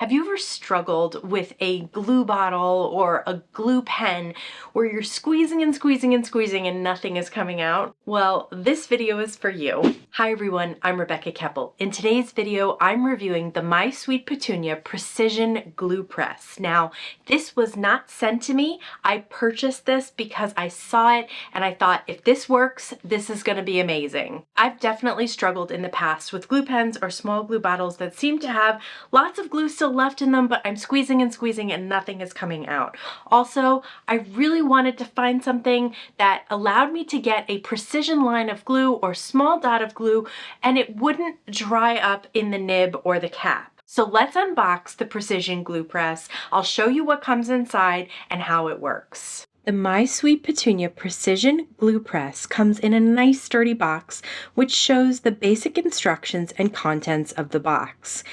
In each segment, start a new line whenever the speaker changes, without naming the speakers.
Have you ever struggled with a glue bottle or a glue pen where you're squeezing and squeezing and squeezing and nothing is coming out? Well, this video is for you. Hi everyone, I'm Rebecca Keppel. In today's video, I'm reviewing the My Sweet Petunia Precision Glue Press. Now, this was not sent to me. I purchased this because I saw it and I thought, if this works, this is gonna be amazing. I've definitely struggled in the past with glue pens or small glue bottles that seem to have lots of glue still left in them, but I'm squeezing and squeezing and nothing is coming out. Also, I really wanted to find something that allowed me to get a precision line of glue or small dot of glue and it wouldn't dry up in the nib or the cap. So let's unbox the Precision Glue Press. I'll show you what comes inside and how it works. The My Sweet Petunia Precision Glue Press comes in a nice sturdy box which shows the basic instructions and contents of the box.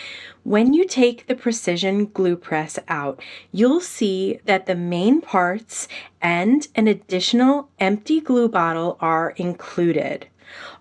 When you take the Precision Glue Press out, you'll see that the main parts and an additional empty glue bottle are included.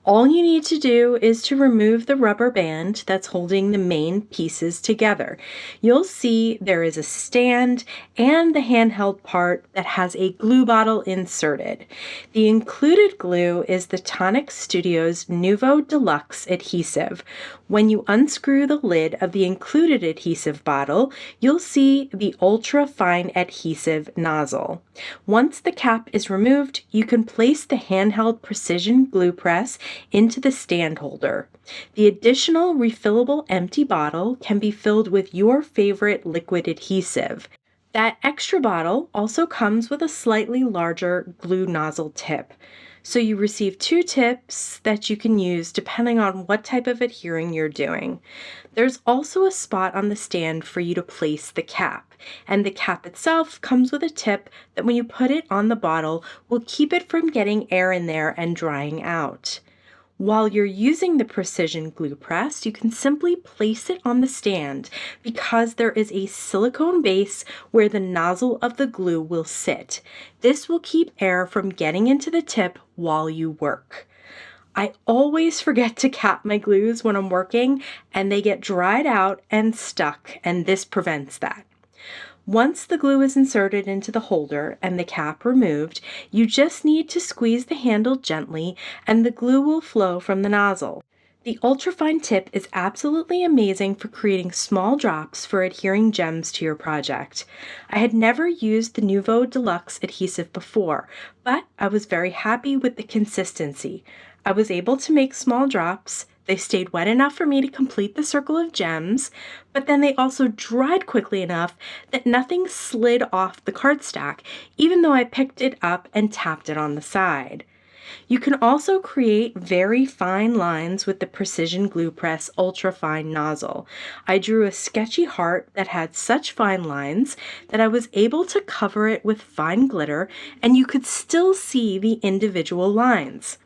All you need to do is to remove the rubber band that's holding the main pieces together. You'll see there is a stand and the handheld part that has a glue bottle inserted. The included glue is the Tonic Studio's Nuvo DELUXE adhesive. When you unscrew the lid of the included adhesive bottle, you'll see the ultra fine adhesive nozzle. Once the cap is removed, you can place the handheld Precision Glue Press into the stand holder. The additional refillable empty bottle can be filled with your favorite liquid adhesive. That extra bottle also comes with a slightly larger glue nozzle tip. So you receive two tips that you can use depending on what type of adhering you're doing. There's also a spot on the stand for you to place the cap, and the cap itself comes with a tip that when you put it on the bottle will keep it from getting air in there and drying out. While you're using the Precision Glue Press, you can simply place it on the stand because there is a silicone base where the nozzle of the glue will sit. This will keep air from getting into the tip while you work. I always forget to cap my glues when I'm working and they get dried out and stuck, and this prevents that. Once the glue is inserted into the holder and the cap removed, you just need to squeeze the handle gently and the glue will flow from the nozzle. The ultrafine tip is absolutely amazing for creating small drops for adhering gems to your project. I had never used the Nuvo DELUXE adhesive before, but I was very happy with the consistency. I was able to make small drops. They stayed wet enough for me to complete the circle of gems, but then they also dried quickly enough that nothing slid off the cardstock, even though I picked it up and tapped it on the side. You can also create very fine lines with the Precision Glue Press Ultra Fine nozzle. I drew a sketchy heart that had such fine lines that I was able to cover it with fine glitter, and you could still see the individual lines.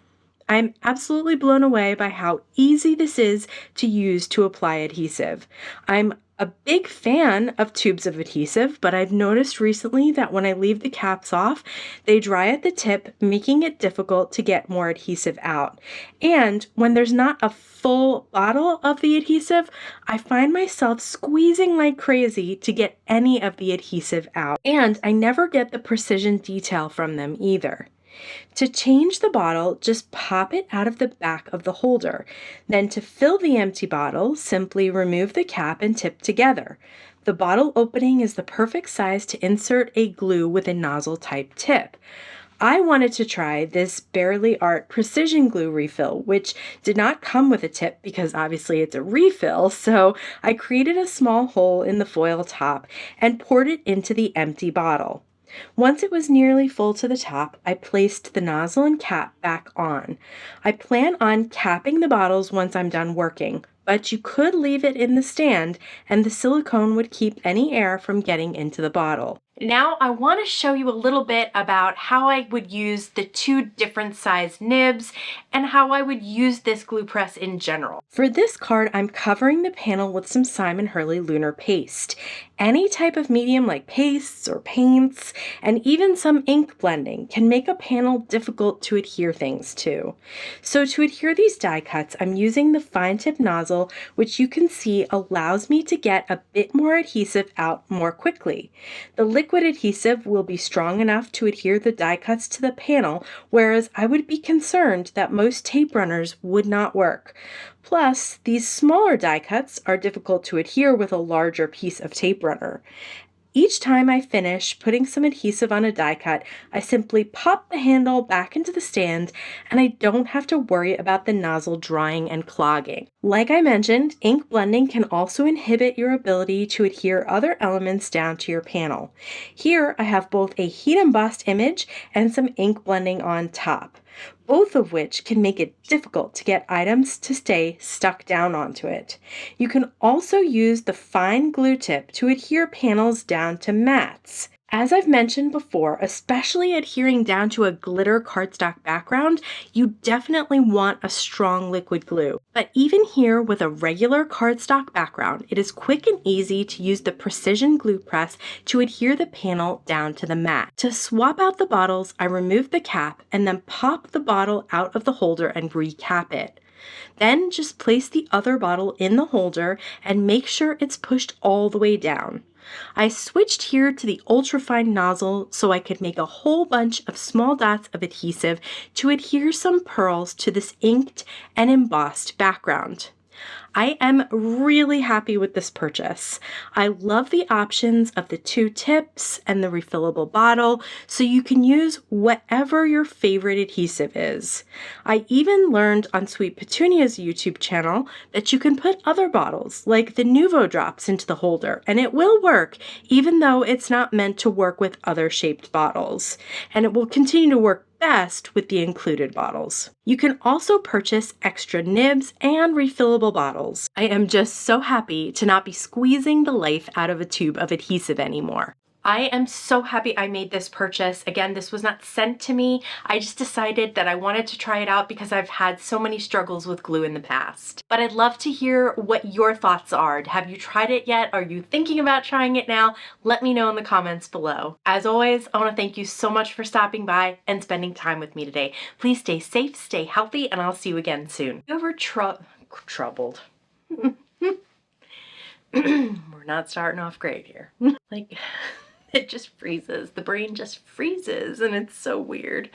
I'm absolutely blown away by how easy this is to use to apply adhesive. I'm a big fan of tubes of adhesive, but I've noticed recently that when I leave the caps off, they dry at the tip, making it difficult to get more adhesive out. And when there's not a full bottle of the adhesive, I find myself squeezing like crazy to get any of the adhesive out. And I never get the precision detail from them either. To change the bottle, just pop it out of the back of the holder. Then to fill the empty bottle, simply remove the cap and tip together. The bottle opening is the perfect size to insert a glue with a nozzle type tip. I wanted to try this Barely Art Precision Glue refill, which did not come with a tip because obviously it's a refill, so I created a small hole in the foil top and poured it into the empty bottle. Once it was nearly full to the top, I placed the nozzle and cap back on. I plan on capping the bottles once I'm done working, but you could leave it in the stand and the silicone would keep any air from getting into the bottle. Now I want to show you a little bit about how I would use the two different size nibs and how I would use this glue press in general. For this card, I'm covering the panel with some Simon Hurley Lunar Paste. Any type of medium like pastes or paints, and even some ink blending can make a panel difficult to adhere things to. So to adhere these die cuts, I'm using the fine tip nozzle, which you can see allows me to get a bit more adhesive out more quickly. The liquid adhesive will be strong enough to adhere the die cuts to the panel, whereas I would be concerned that most tape runners would not work. Plus, these smaller die cuts are difficult to adhere with a larger piece of tape runner. Each time I finish putting some adhesive on a die cut, I simply pop the handle back into the stand and I don't have to worry about the nozzle drying and clogging. Like I mentioned, ink blending can also inhibit your ability to adhere other elements down to your panel. Here I have both a heat embossed image and some ink blending on top, both of which can make it difficult to get items to stay stuck down onto it. You can also use the fine glue tip to adhere panels down to mats. As I've mentioned before, especially adhering down to a glitter cardstock background, you definitely want a strong liquid glue. But even here with a regular cardstock background, it is quick and easy to use the precision glue press to adhere the panel down to the mat. To swap out the bottles, I remove the cap and then pop the bottle out of the holder and recap it. Then just place the other bottle in the holder and make sure it's pushed all the way down. I switched here to the ultrafine nozzle so I could make a whole bunch of small dots of adhesive to adhere some pearls to this inked and embossed background. I am really happy with this purchase. I love the options of the two tips and the refillable bottle, so you can use whatever your favorite adhesive is. I even learned on Sweet Petunia's YouTube channel that you can put other bottles, like the Nuvo drops, into the holder, and it will work, even though it's not meant to work with other shaped bottles. And it will continue to work best with the included bottles. You can also purchase extra nibs and refillable bottles. I am just so happy to not be squeezing the life out of a tube of adhesive anymore. I am so happy I made this purchase. Again, this was not sent to me. I just decided that I wanted to try it out because I've had so many struggles with glue in the past. But I'd love to hear what your thoughts are. Have you tried it yet? Are you thinking about trying it now? Let me know in the comments below. As always, I want to thank you so much for stopping by and spending time with me today. Please stay safe, stay healthy, and I'll see you again soon. You ever troubled? We're not starting off great here. Like... It just freezes. The brain just freezes and it's so weird.